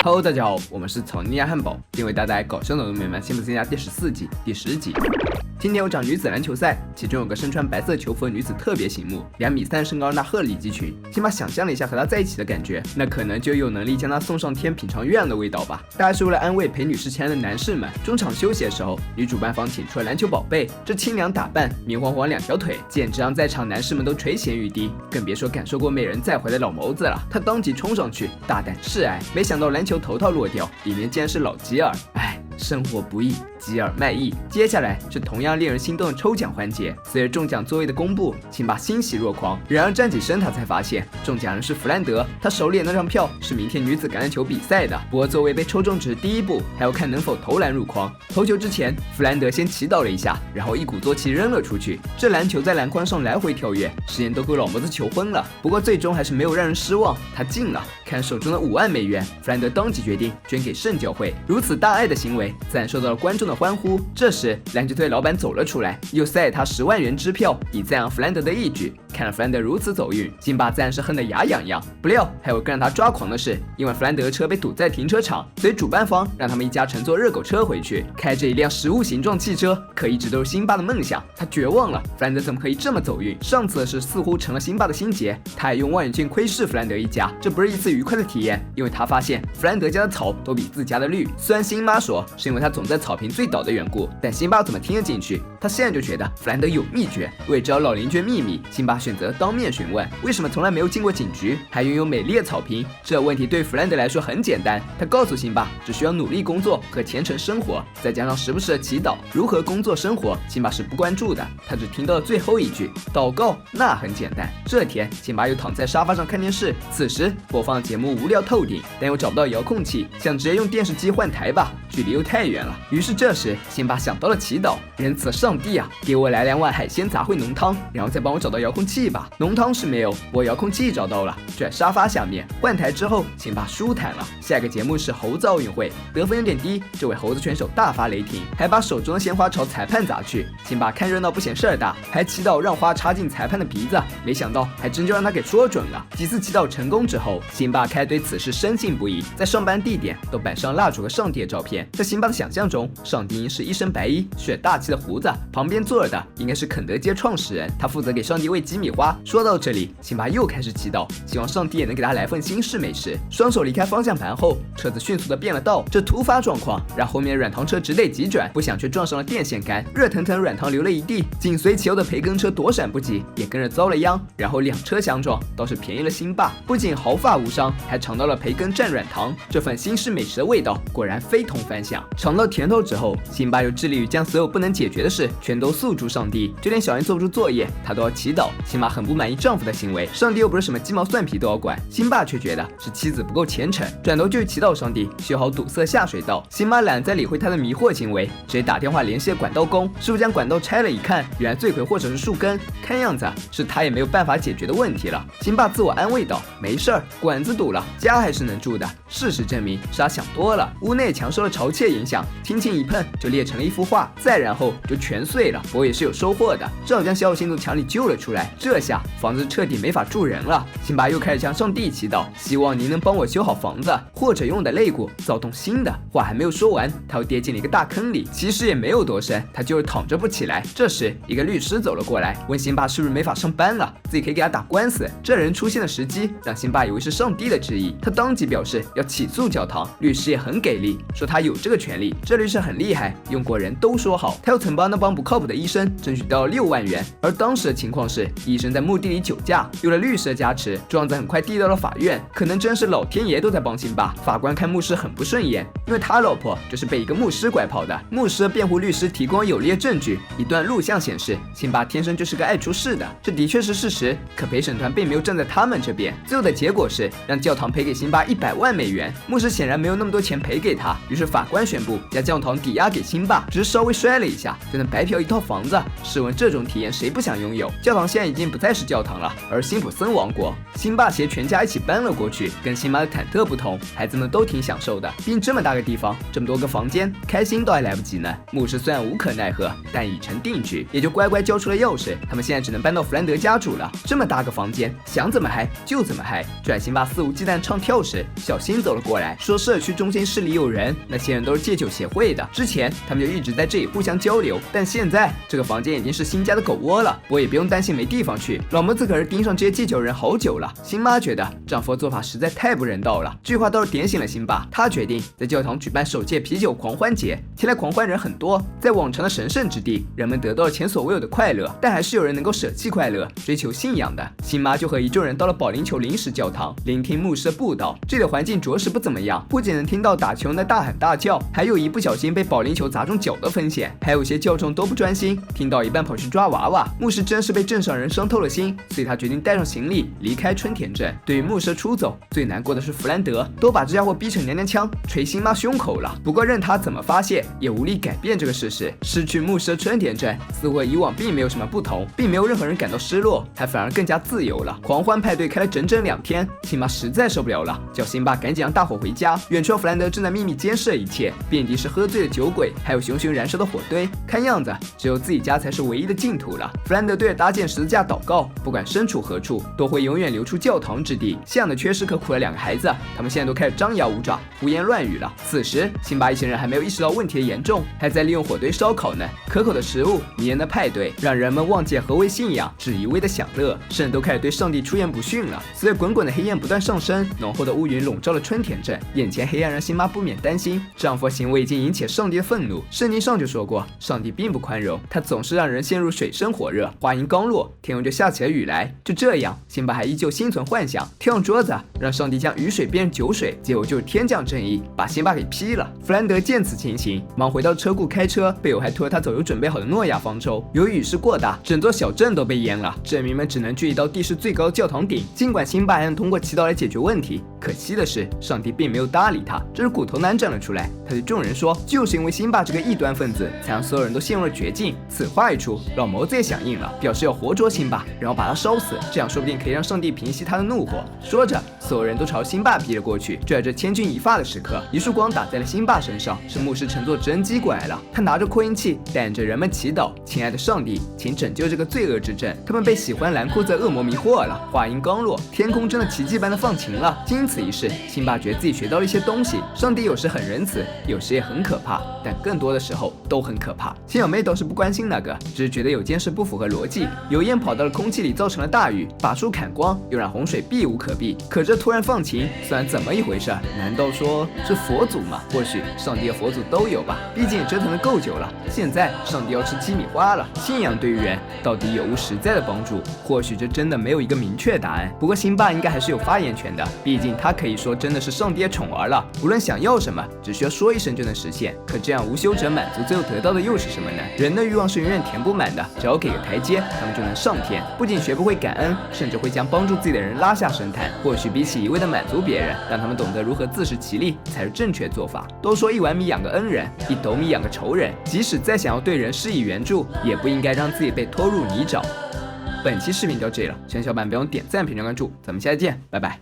Hello， 大家好，我们是草泥亚汉堡，并为大家带来搞笑的农民们幸福增加第14季第10集。今天有场女子篮球赛，其中有个身穿白色球服的女子特别醒目，2.3米身高让她鹤立鸡群。辛巴想象了一下和她在一起的感觉，那可能就有能力将她送上天品尝月亮的味道吧。大概是为了安慰陪女士前来的男士们，中场休息的时候，女主办方请出了篮球宝贝，这清凉打扮，明晃晃2条腿，简直让在场男士们都垂涎欲滴，更别说感受过美人在怀的老谋子了。他当即冲上去，大胆示爱，没想到篮球头套落掉，里面竟然是老吉尔。生活不易，吉尔卖艺。接下来是同样令人心动的抽奖环节。随着中奖座位的公布，辛巴欣喜若狂。然而站起身，他才发现中奖人是弗兰德。他手里的那张票是明天女子橄榄球比赛的。不过座位被抽中只是第一步，还要看能否投篮入筐。投球之前，弗兰德先祈祷了一下，然后一鼓作气扔了出去。这篮球在篮筐上来回跳跃，时间都够老谋子求婚了。不过最终还是没有让人失望，他进了。看手中的5万美元，弗兰德当即决定捐给圣教会。如此大爱的行为自然受到了观众的欢呼。这时篮球队老板走了出来，又塞了他10万元支票，以赞扬弗兰德的义举。看了弗兰德如此走运，辛巴自然是恨得牙痒痒。不料还有更让他抓狂的是，因为弗兰德的车被堵在停车场，所以主办方让他们一家乘坐热狗车回去。开着一辆食物形状汽车，可一直都是辛巴的梦想。他绝望了，弗兰德怎么可以这么走运？上次的事似乎成了辛巴的心结，他还用望远镜窥视弗兰德一家，这不是一次愉快的体验，因为他发现弗兰德家的草都比自家的绿。虽然辛巴说是因为他总在草坪最倒的缘故，但辛巴怎么听得进去？他现在就觉得弗兰德有秘诀。为了知道老邻居的秘密，辛巴选择当面询问，为什么从来没有进过警局，还拥有美丽的草坪？这问题对弗兰德来说很简单，他告诉辛巴，只需要努力工作和虔诚生活，再加上时不时的祈祷。如何工作生活，辛巴是不关注的，他只听到了最后一句祷告，那很简单。这天，辛巴又躺在沙发上看电视，此时播放的节目无聊透顶，但又找不到遥控器，想直接用电视机换台吧，距离又太远了。于是这时辛巴想到了祈祷，仁慈的上帝啊，给我来2碗海鲜杂烩浓汤，然后再帮我找到遥控器吧。浓汤是没有，不过遥控器找到了，就在沙发下面。换台之后，辛巴舒坦了。下一个节目是猴子奥运会，得分有点低，这位猴子选手大发雷霆，还把手中的鲜花朝裁判砸去。辛巴看热闹不嫌事儿大，还祈祷让花插进裁判的鼻子，没想到还真就让他给说准了。几次祈祷成功之后，辛巴开始对此事深信不疑，在上班地点都摆上蜡烛和上帝的照片。在辛巴的想象中，上帝应是一身白衣，蓄着大气的胡子，旁边坐着的应该是肯德基的创始人，他负责给上帝喂鸡米花。说到这里，辛巴又开始祈祷，希望上帝也能给他来份新式美食。双手离开方向盘后，车子迅速的变了道，这突发状况让后面的软糖车只得急转，不想却撞上了电线杆，热腾腾软糖流了一地。紧随其后的培根车躲闪不及，也跟着遭了殃。然后2车相撞，倒是便宜了辛巴，不仅毫发无伤，还尝到了培根蘸软糖，这份新式美食的味道果然非同凡响。尝到甜头之后，辛巴又致力于将所有不能解决的事全都诉诸上帝，就连小燕做不出作业，他都要祈祷。辛巴很不满意丈夫的行为，上帝又不是什么鸡毛蒜皮都要管，辛巴却觉得是妻子不够虔诚，转头就去祈祷上帝修好堵塞下水道。辛巴懒得再理会他的迷惑行为，直接打电话联系了管道工。师傅将管道拆了一看，原来罪魁祸首是树根，看样子是他也没有办法解决的问题了。辛巴自我安慰道，没事儿，管子堵了，家还是能住的。事实证明是他想多了，屋内墙受了潮气影响，轻轻一碰就裂成了一幅画，再然后就全碎了。不过也是有收获的，正好将小小心从墙里救了出来。这下房子彻底没法住人了。辛巴又开始向上帝祈祷，希望您能帮我修好房子，或者用我的肋骨造栋新的。话还没有说完，他又跌进了一个大坑里，其实也没有多深，他就是躺着不起来。这时一个律师走了过来，问辛巴是不是没法上班了，自己可以给他打官司。这人出现的时机让辛巴以为是上帝的旨意，他当即表示要起诉教堂。律师也很给力，说他有这个权利。这律师很厉害，用过人都说好。他又曾帮那帮不靠谱的医生争取到6万元，而当时的情况是医生在墓地里酒驾，有了律师的加持，状子很快递到了法院。可能真是老天爷都在帮辛巴。法官看牧师很不顺眼，因为他老婆就是被一个牧师拐跑的。牧师的辩护律师提供有力的证据，一段录像显示辛巴天生就是个爱出事的，这的确是事实。可陪审团并没有站在他们这边，最后的结果是让教堂赔给辛巴100万美元。牧师显然没有那么多钱赔给他，于是法法官宣布将教堂抵押给辛巴，只是稍微摔了一下就能白嫖一套房子。试问这种体验谁不想拥有？教堂现在已经不再是教堂了，而辛普森王国。辛巴携全家一起搬了过去，跟辛巴的忐忑不同，孩子们都挺享受的，毕竟这么大个地方，这么多个房间，开心都还来不及呢。牧师虽然无可奈何，但已成定局，也就乖乖交出了钥匙。他们现在只能搬到弗兰德家住了。这么大个房间，想怎么嗨就怎么嗨。就在辛巴肆无忌惮唱跳时，小新走了过来，说社区中心室里有人，那些人都是戒酒协会的。之前他们就一直在这里互相交流，但现在这个房间已经是新家的狗窝了。我也不用担心没地方去，老谋子可是盯上这些戒酒人好久了。辛妈觉得丈夫的做法实在太不人道了，这句话倒是点醒了辛巴，他决定在教堂举办首届啤酒狂欢节。前来狂欢人很多，在往常的神圣之地，人们得到了前所未有的快乐，但还是有人能够舍弃快乐，追求信仰的。辛妈就和一众人到了保龄球临时教堂，聆听牧师的布道。这里的环境着实不怎么样，不仅能听到打球人的大喊大叫，还有一不小心被保龄球砸中脚的风险，还有些教众都不专心，听到一半跑去抓娃娃。牧师真是被镇上人伤透了心，所以他决定带上行李离开春田镇。对于牧师的出走，最难过的是弗兰德，都把这家伙逼成娘娘腔，捶辛妈胸口了。不过任他怎么发泄，也无力改变这个事实。失去牧师的春田镇，似乎和以往并没有什么不同，并没有任何人感到失落，他反而更加自由了。狂欢派对开了整整2天，辛妈实在受不了了，叫辛巴赶紧让大伙回家。远处弗兰德正在秘密监视一切，遍地是喝醉的酒鬼，还有熊熊燃烧的火堆，看样子只有自己家才是唯一的净土了。弗兰德对着搭建十字架祷告，不管身处何处，都会永远流出教堂之地。这样的缺失可苦了2个孩子，他们现在都开始张牙舞爪、胡言乱语了。此时，辛巴一行人还没有意识到问题的严重，还在利用火堆烧烤呢。可口的食物、迷人的派对，让人们忘记何为信仰，只一味的享乐，甚至都开始对上帝出言不逊了。随着滚滚的黑烟不断上升，浓厚的乌云笼罩了春田镇，眼前黑暗让辛巴不免担心，丈夫的行为已经引起了上帝的愤怒。圣经上就说过，上帝并不宽容，他总是让人陷入水深火热。话音刚落，天空就下起了雨来。就这样，辛巴还依旧心存幻想，跳上桌子，让上帝将雨水变成酒水，结果就是天降正义，把辛巴给劈了。弗兰德见此情形，忙回到车库开车，队友还托他早就准备好的诺亚方舟。由于雨势过大，整座小镇都被淹了，镇民们只能聚集到地势最高的教堂顶。尽管辛巴还能通过祈祷来解决问题，可惜的是，上帝并没有搭理他。这时骨头男站了出来，他对众人说，就是因为辛巴这个异端分子，才让所有人都陷入了绝境。此话一出，老谋子也响应了，表示要活捉辛巴，然后把他烧死，这样说不定可以让上帝平息他的怒火。说着，所有人都朝辛巴逼了过去。就在这千钧一发的时刻，一束光打在了辛巴身上，是牧师乘坐直升机过来了。他拿着扩音器，带领着人们祈祷：“亲爱的上帝，请拯救这个罪恶之镇。”他们被喜欢蓝裤子的恶魔迷惑了。话音刚落，天空真的奇迹般的放晴了。经此一事，辛巴觉得自己学到了一些东西。上帝有时很仁慈，有时也很可怕，但更多的时候都很可怕。亲小妹倒是不关心那个，只是觉得有件事不符合逻辑：油烟跑到了空气里，造成了大雨，把树砍光，又让洪水避无可避。可这突然放晴，虽然怎么一回事？难道说是佛祖吗？或许上帝和佛祖都有吧，毕竟也折腾得够久了。现在上帝要吃鸡米花了。信仰对于人到底有无实在的帮助？或许这真的没有一个明确答案。不过辛巴应该还是有发言权的，毕竟他可以说真的是上帝的宠儿了。无论想要什么，只需要说一声就能实现。可这样无休者满足，最后得到的又是什么呢？人的欲望是永远填不满的，只要给个台阶，他们就能上天。不仅学不会感恩，甚至会将帮助自己的人拉下神坛。或许比起一味的满足别人，让他们懂得如何自食其力才是正确做法。都说一碗米养个恩人，一斗米养个仇人，即使再想要对人施以援助，也不应该让自己被拖入泥沼。本期视频就到这里了，喜欢小伙伴别忘点赞、评论、关注，咱们下期见，拜拜。